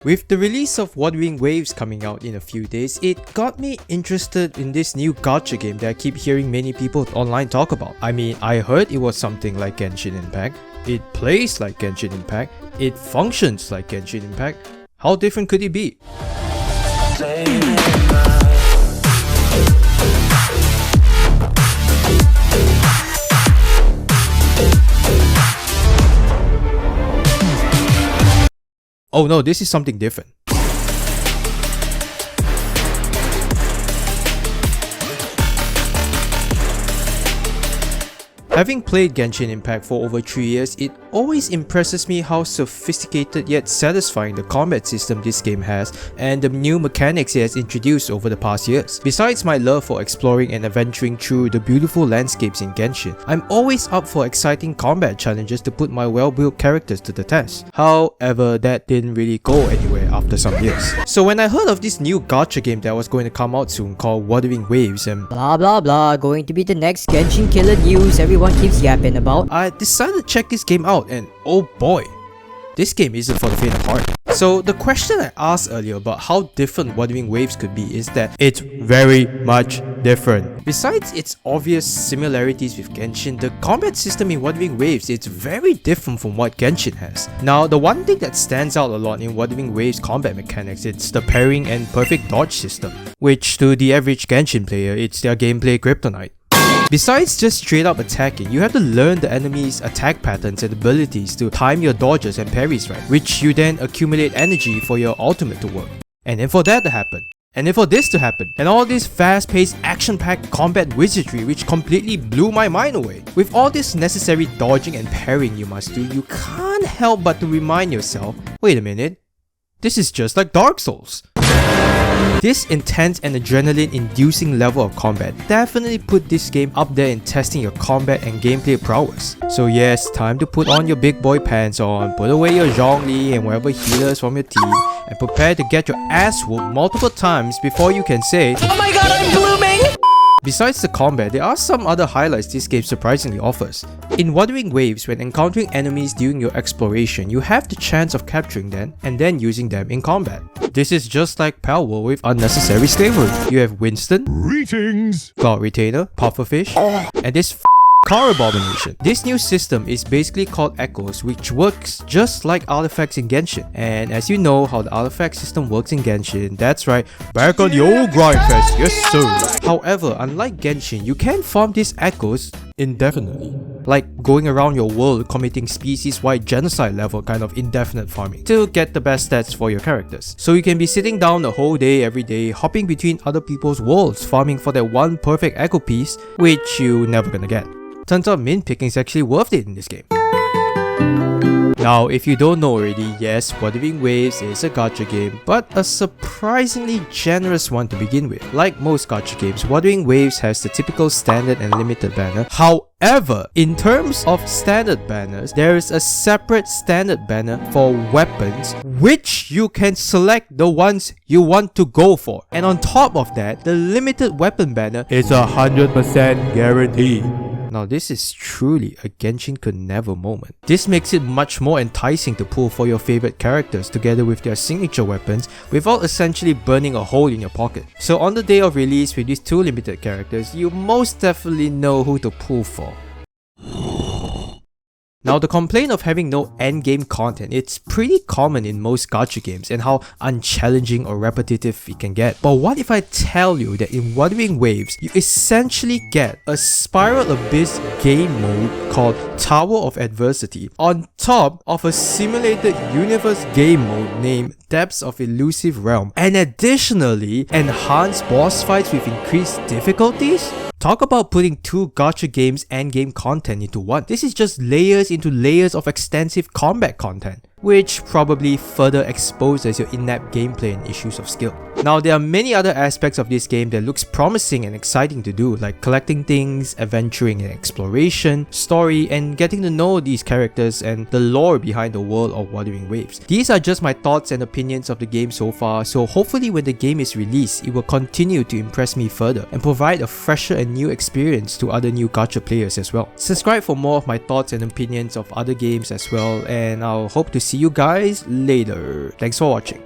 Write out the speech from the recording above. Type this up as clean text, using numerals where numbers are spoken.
With the release of Wuthering Waves coming out in a few days, it got me interested in this new gacha game that I keep hearing many people online talk about. I mean, I heard it was something like Genshin Impact, it plays like Genshin Impact, it functions like Genshin Impact. How different could it be? Oh no, this is something different. Having played Genshin Impact for over 3 years, it always impresses me how sophisticated yet satisfying the combat system this game has and the new mechanics it has introduced over the past years. Besides my love for exploring and adventuring through the beautiful landscapes in Genshin, I'm always up for exciting combat challenges to put my well-built characters to the test. However, that didn't really go anywhere after some years. So when I heard of this new gacha game that was going to come out soon called Wuthering Waves and blah blah blah, going to be the next Genshin killer news everyone keeps yapping about, I decided to check this game out and oh boy, this game isn't for the faint of heart. So the question I asked earlier about how different Wuthering Waves could be is that it's very much different. Besides its obvious similarities with Genshin, the combat system in Wuthering Waves is very different from what Genshin has. Now, the one thing that stands out a lot in Wuthering Waves combat mechanics is the parrying and perfect dodge system, which to the average Genshin player, it's their gameplay kryptonite. Besides just straight up attacking, you have to learn the enemy's attack patterns and abilities to time your dodges and parries right, which you then accumulate energy for your ultimate to work. And then for that to happen, and then for this to happen, and all this fast-paced, action-packed combat wizardry which completely blew my mind away. With all this necessary dodging and parrying you must do, you can't help but to remind yourself, wait a minute, this is just like Dark Souls. This intense and adrenaline-inducing level of combat definitely put this game up there in testing your combat and gameplay prowess. So yes, time to put on your big boy pants on, put away your Zhongli and whatever healers from your team, and prepare to get your ass whooped multiple times before you can say, "Oh my god, I'm blooming!" Besides the combat, there are some other highlights this game surprisingly offers. In Wuthering Waves, when encountering enemies during your exploration, you have the chance of capturing them and then using them in combat. This is just like Palworld with unnecessary slavery. You have Winston, Greetings, God Retainer, Pufferfish, and this car abomination. This new system is basically called Echoes, which works just like artifacts in Genshin. And as you know how the artifact system works in Genshin, that's right, back on the old grindfest, yes sir. However, unlike Genshin, you can farm these Echoes indefinitely. Like going around your world committing species-wide genocide level kind of indefinite farming to get the best stats for your characters. So you can be sitting down the whole day every day, hopping between other people's worlds, farming for that one perfect Echo piece, which you never gonna get. Turns out mint picking is actually worth it in this game. Now, if you don't know already, yes, Wuthering Waves is a gacha game, but a surprisingly generous one to begin with. Like most gacha games, Wuthering Waves has the typical standard and limited banner. However, in terms of standard banners, there is a separate standard banner for weapons, which you can select the ones you want to go for. And on top of that, the limited weapon banner is 100% guaranteed. Now this is truly a Genshin could never moment. This makes it much more enticing to pull for your favorite characters together with their signature weapons without essentially burning a hole in your pocket. So on the day of release with these two limited characters, you most definitely know who to pull for. Now, the complaint of having no endgame content, it's pretty common in most gacha games and how unchallenging or repetitive it can get. But what if I tell you that in Wuthering Waves, you essentially get a Spiral Abyss game mode called Tower of Adversity on top of a simulated universe game mode named Depths of Elusive Realm, and additionally enhanced boss fights with increased difficulties? Talk about putting two gacha games endgame content into one. This is just layers into layers of extensive combat content, which probably further exposes your in-depth gameplay and issues of skill. Now, there are many other aspects of this game that looks promising and exciting to do, like collecting things, adventuring and exploration, story, and getting to know these characters and the lore behind the world of Wuthering Waves. These are just my thoughts and opinions of the game so far, so hopefully when the game is released, it will continue to impress me further and provide a fresher and new experience to other new gacha players as well. Subscribe for more of my thoughts and opinions of other games as well, and I'll hope to see you guys later. Thanks for watching.